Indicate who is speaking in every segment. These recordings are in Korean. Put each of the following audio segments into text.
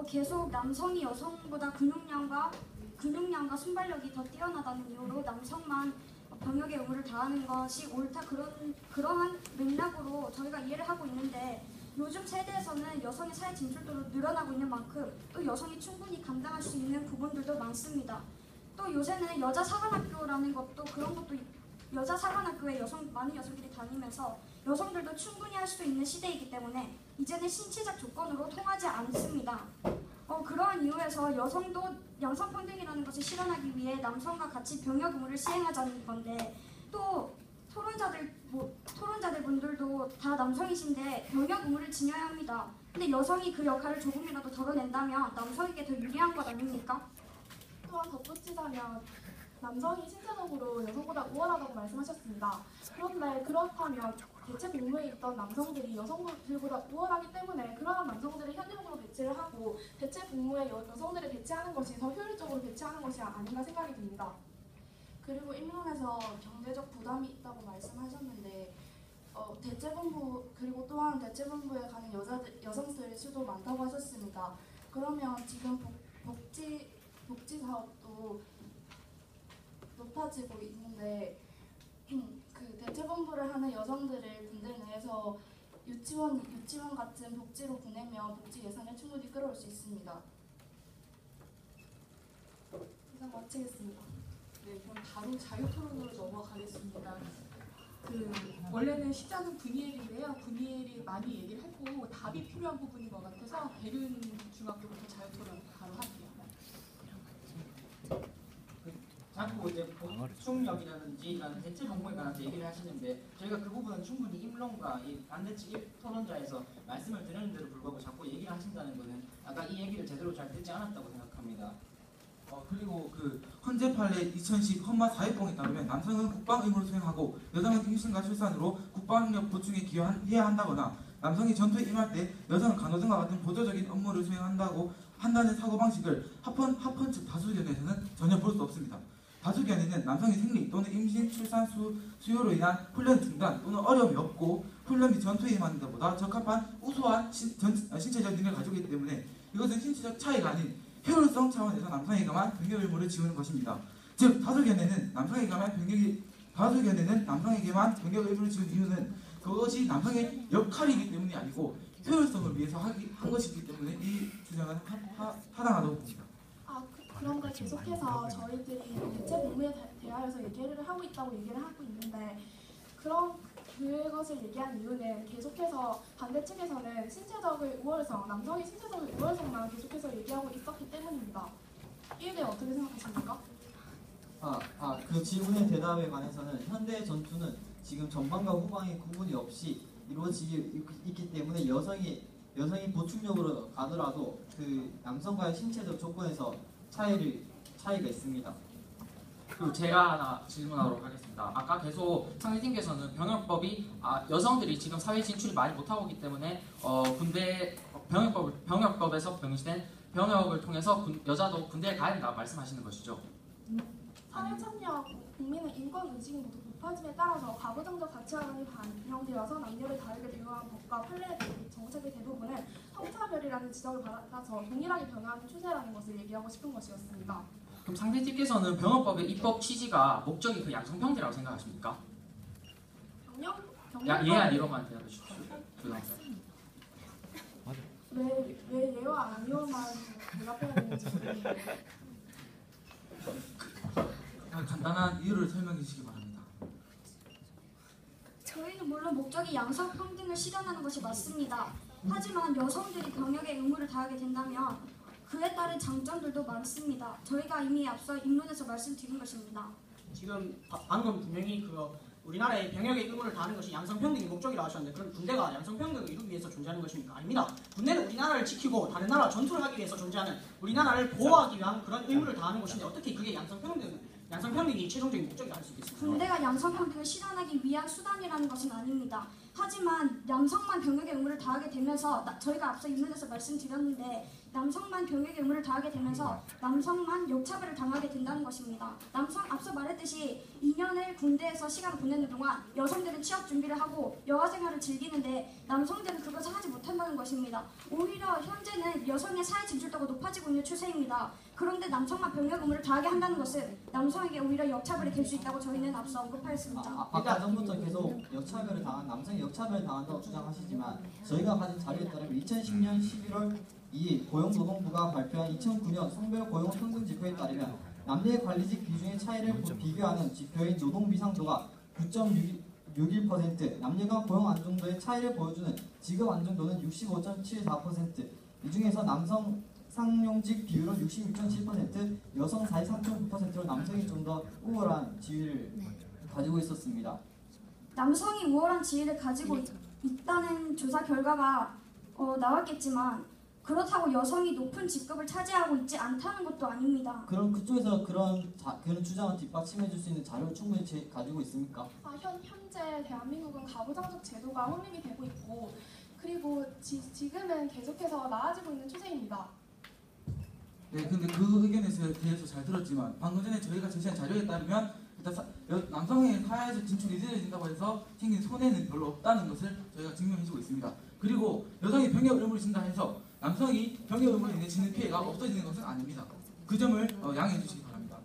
Speaker 1: 계속 남성이 여성보다 근육량과 순발력이 더 뛰어나다는 이유로 남성만 병역의 의무를 다하는 것이 옳다, 그러한 맥락으로 저희가 이해를 하고 있는데, 요즘 세대에서는 여성의 사회 진출도 늘어나고 있는 만큼 또 여성이 충분히 감당할 수 있는 부분들도 많습니다. 또 요새는 여자 사관학교라는 것도 여자 사관학교에 많은 여성들이 다니면서 여성들도 충분히 할 수 있는 시대이기 때문에 이제는 신체적 조건으로 통하지 않습니다. 그러한 이유에서 여성도 양성평등이라는 것을 실현하기 위해 남성과 같이 병역 의무를 시행하자는 건데, 또 토론자들 분들도 다 남성이신데 병역 의무를 지녀야 합니다. 근데 여성이 그 역할을 조금이라도 덜어낸다면 남성에게 더 유리한 것 아닙니까?
Speaker 2: 또한 덧붙이자면 남성이 신체적으로 여성보다 우월하다고 말씀하셨습니다. 그런데 그렇다면 대체 복무에 있던 남성들이 여성들보다 우월하기 때문에 그러한 남성들을 현역으로 배치를 하고 대체 복무에 여성들을 배치하는 것이 더 효율적으로 배치하는 것이 아닌가 생각이 듭니다.
Speaker 3: 그리고 인론에서 경제적 부담이 있다고 말씀하셨는데 대체본부 그리고 또한 대체본부에 가는 여성들의 수도 많다고 하셨습니다. 그러면 지금 복지 사업도 높아지고 있는데 그 대체본부를 하는 여성들을 군대 내에서 유치원 같은 복지로 보내면 복지 예산을 충분히 끌어올 수 있습니다.
Speaker 2: 이상 마치겠습니다.
Speaker 4: 네, 그럼 바로 자유토론으로 넘어가겠습니다. 원래는 시작은 구니엘인데요. 구니엘이 많이 얘기를 했고 답이 필요한 부분인 것 같아서 배륜 중학교부터 자유토론 바로 할게요.
Speaker 5: 자꾸 이제 보충력이라든지 이런 대체 복무에 관해서 얘기를 하시는데 저희가 그 부분은 충분히 임론과 이 반대측 토론자에서 말씀을 드렸는데도 불구하고 자꾸 얘기를 하신다는 것은 아까 이 얘기를 제대로 잘 듣지 않았다고 생각합니다.
Speaker 6: 그리고 그 헌재 판례 2010 헌마 4회봉에 따르면 남성은 국방 의무를 수행하고 여성은 임신과 출산으로 국방력 보충에 기여해야 한다거나 남성이 전투에 임할 때 여성은 간호등과 같은 보조적인 업무를 수행한다고 한다는 사고방식을 합헌 측 다수견에서는 전혀 볼 수 없습니다. 다수견에는 남성의 생리 또는 임신, 출산, 수요로 인한 훈련 중단 또는 어려움이 없고 훈련 및 전투에 임하는 것보다 적합한 우수한 신체적 능력을 가지고 있기 때문에 이것은 신체적 차이가 아닌 효율성 차원에서 남성에게만 병역 의무를 지우는 것입니다. 즉 다수견에는 남성에게만 병역 의무를 지운 이유는 그것이 남성의 역할이기 때문이 아니고 효율성을 위해서 한 것이기 때문에 이 주장은 타당하다고 봅니다.
Speaker 2: 그런데 계속해서 저희들이 대체 복무에 대하여서 얘기를 하고 있는데 그것을 얘기한 이유는 계속해서 반대측에서는 남성의 신체적인 우월성만 계속해서 얘기하고 있었기 때문입니다. 이에 대해 어떻게 생각하십니까?
Speaker 7: 그 질문의 대답에 관해서는 현대 전투는 지금 전방과 후방의 구분이 없이 이루어지고 있기 때문에 여성이 보충력으로 가더라도 그 남성과의 신체적 조건에서 차이가 있습니다.
Speaker 8: 그리고 제가 하나 질문하도록 하겠습니다. 아까 계속 상대팀께서는 병역법이 여성들이 지금 사회 진출이 많이 못하고 있기 때문에 병역법에서 병시된 병역을 통해서 여자도 군대에 가야 된다고 말씀하시는 것이죠.
Speaker 2: 사회 참여와 국민의 인권 의식이 모두 높아짐에 따라서 가부장적 가치관이 반영되어서 남녀를 다르게 대우하는 법과 판례 정책의 대부분은 성차별이라는 지적을 받아서 동일하게 변화하는 추세라는 것을 얘기하고 싶은 것이었습니다.
Speaker 8: 그럼 상대팀께서는 병역법의 입법 취지가 목적이 그 양성평등이라고 생각하십니까? 예 아니로만 대답해 주십시오.
Speaker 2: 왜 예와 아니오만 대답해야 되는지 모르겠네요.
Speaker 6: 간단한 이유를 설명해 주시기 바랍니다.
Speaker 1: 저희는 물론 목적이 양성평등을 실현하는 것이 맞습니다. 하지만 여성들이 병역의 의무를 다하게 된다면 그에 따른 장점들도 많습니다. 저희가 이미 앞서 입론에서 말씀드린 것입니다.
Speaker 9: 지금 방금 분명히 우리나라의 병역의 의무를 다하는 것이 양성평등이 목적이라고 하셨는데 그럼 군대가 양성평등을 이루기 위해서 존재하는 것입니까? 아닙니다. 군대는 우리나라를 지키고 다른 나라 전투를 하기 위해서 존재하는 우리나라를 보호하기 위한 그런 의무를 다하는 것인데 어떻게 그게 양성평등이 최종적인 목적이 될 수 있겠습니까?
Speaker 1: 군대가 양성평등을 실현하기 위한 수단이라는 것은 아닙니다. 하지만 남성만 병역의 의무를 다하게 되면서 저희가 앞서 입론에서 말씀드렸는데 남성만 병역의 의무를 다하게 되면서 남성만 역차별을 당하게 된다는 것입니다. 앞서 말했듯이 2년을 군대에서 시간을 보내는 동안 여성들은 취업 준비를 하고 여가 생활을 즐기는데 남성들은 그것을 하지 못한다는 것입니다. 오히려 현재는 여성의 사회 진출도가 높아지고 있는 추세입니다. 그런데 남성만 병역 의무를 다하게 한다는 것은 남성에게 오히려 역차별이 될 수 있다고 저희는 앞서 언급하였습니다.
Speaker 7: 아까 전부터 계속 남성이 역차별을 당한다고 주장하시지만 저희가 가진 자료에 따르면 2010년 11월 2일 고용노동부가 발표한 2009년 성별 고용 평등 지표에 따르면 남녀의 관리직 비중의 차이를 비교하는 지표인 노동 비상도가 9.61%, 남녀가 고용 안정도의 차이를 보여주는 직업 안정도는 65.74%, 이 중에서 남성 상용직 비율은 66.7%, 여성 43.9%로 남성이 좀 더 우월한 지위를 가지고 있었습니다.
Speaker 1: 남성이 우월한 지위를 가지고 있다는 조사 결과가 나왔겠지만 그렇다고 여성이 높은 직급을 차지하고 있지 않다는 것도 아닙니다.
Speaker 7: 그럼 그쪽에서 그런 주장을 뒷받침해줄 수 있는 자료를 충분히 가지고 있습니까?
Speaker 2: 현재 대한민국은 가부장적 제도가 확립이 되고 있고 그리고 지금은 계속해서 나아지고 있는 추세입니다.
Speaker 6: 네, 근데 그 의견에 대해서 잘 들었지만 방금 전에 저희가 제시한 자료에 따르면 일단 남성의 사회적 진출이 늦어진다고 해서 생긴 손해는 별로 없다는 것을 저희가 증명해주고 있습니다. 그리고 여성이 병역 의무를 진다 해서 남성이 병역 의무로 인해 지는 피해가 없어지는 것은 아닙니다. 그 점을 양해해 주시기 바랍니다.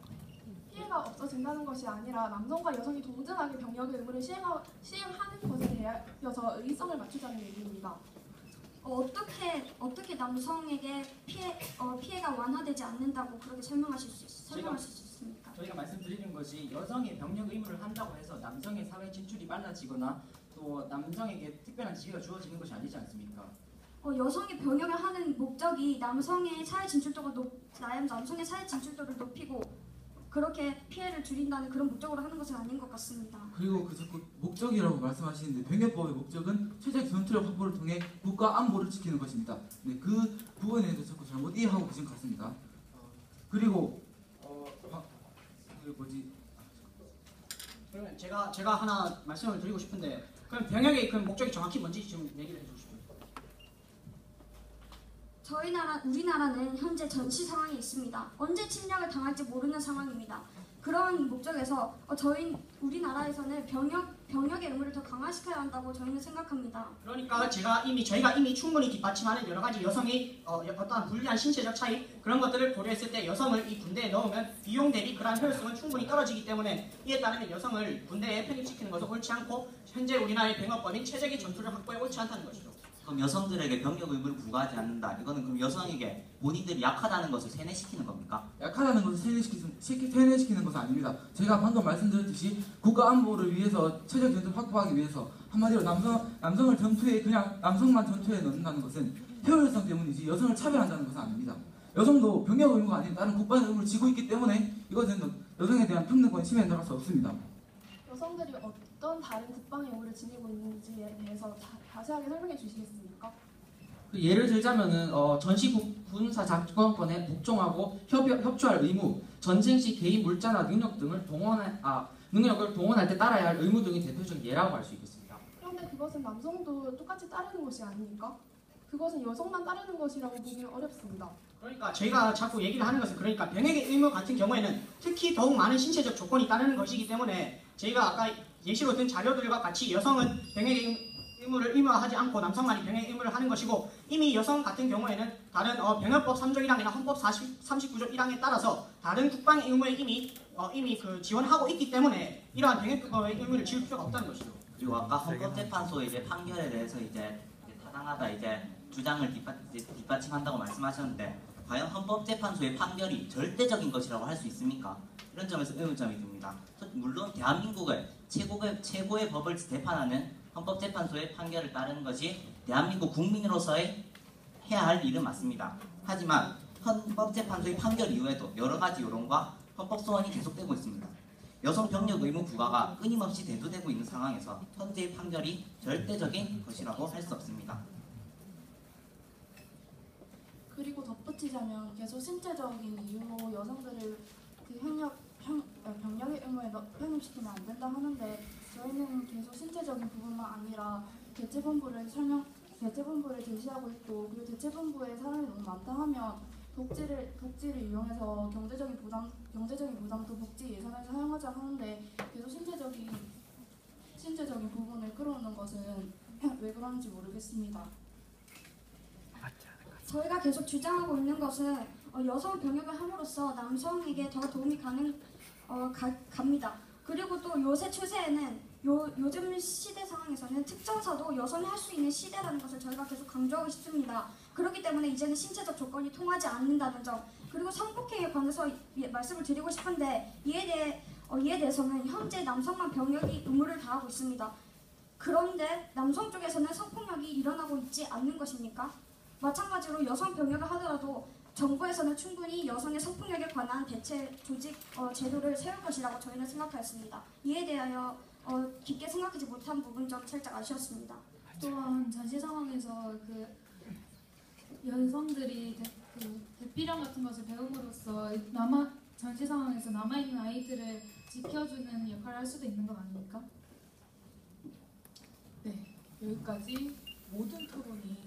Speaker 2: 피해가 없어진다는 것이 아니라 남성과 여성이 동등하게 병역의 의무를 시행하는 것에 대하여서 의의성을 맞추자는 얘기입니다.
Speaker 1: 어떻게 남성에게 피해가 완화되지 않는다고 그렇게 설명하실 수 있습니까?
Speaker 5: 저희가 말씀드리는 것이 여성이 병역 의무를 한다고 해서 남성의 사회 진출이 빨라지거나 또 남성에게 특별한 지위가 주어지는 것이 아니지 않습니까?
Speaker 1: 여성이 병역을 하는 목적이 남성의 사회 진출도를 높이고 그렇게 피해를 줄인다는 그런 목적으로 하는 것은 아닌 것 같습니다.
Speaker 6: 그리고 자꾸 목적이라고 말씀하시는데 병역법의 목적은 최적 전투력 확보를 통해 국가 안보를 지키는 것입니다. 네, 그 부분에 대해서 자꾸 잘못 이해하고 계신 것 같습니다. 그리고
Speaker 9: 그러면 제가 하나 말씀을 드리고 싶은데 그럼 병역의 그 목적이 정확히 뭔지 좀 얘기를 해주시죠.
Speaker 1: 우리나라는 현재 전시 상황에 있습니다. 언제 침략을 당할지 모르는 상황입니다. 그런 목적에서 우리나라에서는 병역의 의무를 더 강화시켜야 한다고 저희는 생각합니다.
Speaker 9: 그러니까 저희가 이미 충분히 뒷받침하는 여러 가지 여성의 어떠한 불리한 신체적 차이 그런 것들을 고려했을 때 여성을 이 군대에 넣으면 비용 대비 그러한 효율성은 충분히 떨어지기 때문에 이에 따르면 여성을 군대에 편입시키는 것은 옳지 않고 현재 우리나라의 병역법인 최적의 전투력 확보에 옳지 않다는 것이죠.
Speaker 10: 그럼 여성들에게 병역 의무를 부과하지 않는다. 이거는 그럼 여성에게 본인들이 약하다는 것을 세뇌시키는 겁니까?
Speaker 6: 약하다는 것을 세뇌시키는 것은 아닙니다. 제가 방금 말씀드렸듯이 국가 안보를 위해서 최적 전투를 확보하기 위해서 한마디로 남성을 그냥 남성만 전투에 넣는다는 것은 효율성 때문이지 여성을 차별한다는 것은 아닙니다. 여성도 병역 의무가 아닌 다른 국방의 의무를 지고 있기 때문에 이것은 여성에 대한 평등권 침해에 들어갈 수 없습니다.
Speaker 2: 여성들이 어떤 다른 국방의 의무를 지니고 있는지에 대해서 자세하게 설명해 주시겠습니까?
Speaker 8: 예를 들자면은 전시 군사 작전권에 복종하고 협조할 의무, 전쟁 시 개인 물자나 능력을 동원할 때 따라야 할 의무 등이 대표적인 예라고 할 수 있겠습니다.
Speaker 2: 그런데 그것은 남성도 똑같이 따르는 것이 아닙니까? 그것은 여성만 따르는 것이라고 보기는 어렵습니다.
Speaker 9: 그러니까 저희가 자꾸 얘기를 하는 것은 그러니까 병역의 의무 같은 경우에는 특히 더욱 많은 신체적 조건이 따르는 것이기 때문에 저희가 아까 예시로 든 자료들과 같이 여성은 병역의 의무를 의무화하지 않고 남성만이 병역의 의무를 하는 것이고 이미 여성 같은 경우에는 다른 병역법 3조 1항이나 헌법 39조 1항에 따라서 다른 국방의 의무에 이미 지원하고 있기 때문에 이러한 병역의 의무를 지울 필요가 없다는 것이죠.
Speaker 10: 그리고 아까 헌법재판소의 이제 판결에 대해서 타당하다 주장을 뒷받침한다고 말씀하셨는데 과연 헌법재판소의 판결이 절대적인 것이라고 할 수 있습니까? 이런 점에서 의문점이 듭니다. 물론 대한민국의 최고의 법을 재판하는 헌법재판소의 판결을 따르는 것이 대한민국 국민으로서의 해야 할 일은 맞습니다. 하지만 헌법재판소의 판결 이후에도 여러 가지 여론과 헌법소원이 계속되고 있습니다. 여성 병역 의무 부과가 끊임없이 대두되고 있는 상황에서 현재의 판결이 절대적인 것이라고 할 수 없습니다.
Speaker 3: 그리고 덧붙이자면 계속 신체적인 이유로 여성들을 병역의 의무에 편입시키면 안 된다 하는데 저희는 계속 신체적인 부분만 아니라 대체본부를 대체본부를 제시하고 있고, 그리고 대체본부에 사람이 너무 많다 하면 복지를 이용해서 경제적인 부담도 복지 예산을 사용하자 하는데 계속 신체적인 부분을 끌어오는 것은 왜 그런지 모르겠습니다.
Speaker 1: 저희가 계속 주장하고 있는 것은 여성 병역을 함으로써 남성에게 더 도움이 갑니다. 그리고 또 요새 추세에는 요즘 시대 상황에서는 특정사도 여성이 할 수 있는 시대라는 것을 저희가 계속 강조하고 싶습니다. 그렇기 때문에 이제는 신체적 조건이 통하지 않는다는 점, 그리고 성폭행에 관해서 말씀을 드리고 싶은데 이에 대해서는 현재 남성만 병역이 의무를 다하고 있습니다. 그런데 남성 쪽에서는 성폭력이 일어나고 있지 않는 것입니까? 마찬가지로 여성 병역을 하더라도 정부에서는 충분히 여성의 성폭력에 관한 대체 조직 제도를 세울 것이라고 저희는 생각하였습니다. 이에 대하여 깊게 생각하지 못한 부분 좀 살짝 아쉬웠습니다.
Speaker 11: 또한 전시 상황에서 그 여성들이 대피령 같은 것을 배움으로써 전시 상황에서 남아있는 아이들을 지켜주는 역할을 할 수도 있는 것 아닙니까?
Speaker 4: 네, 여기까지 모든 토론이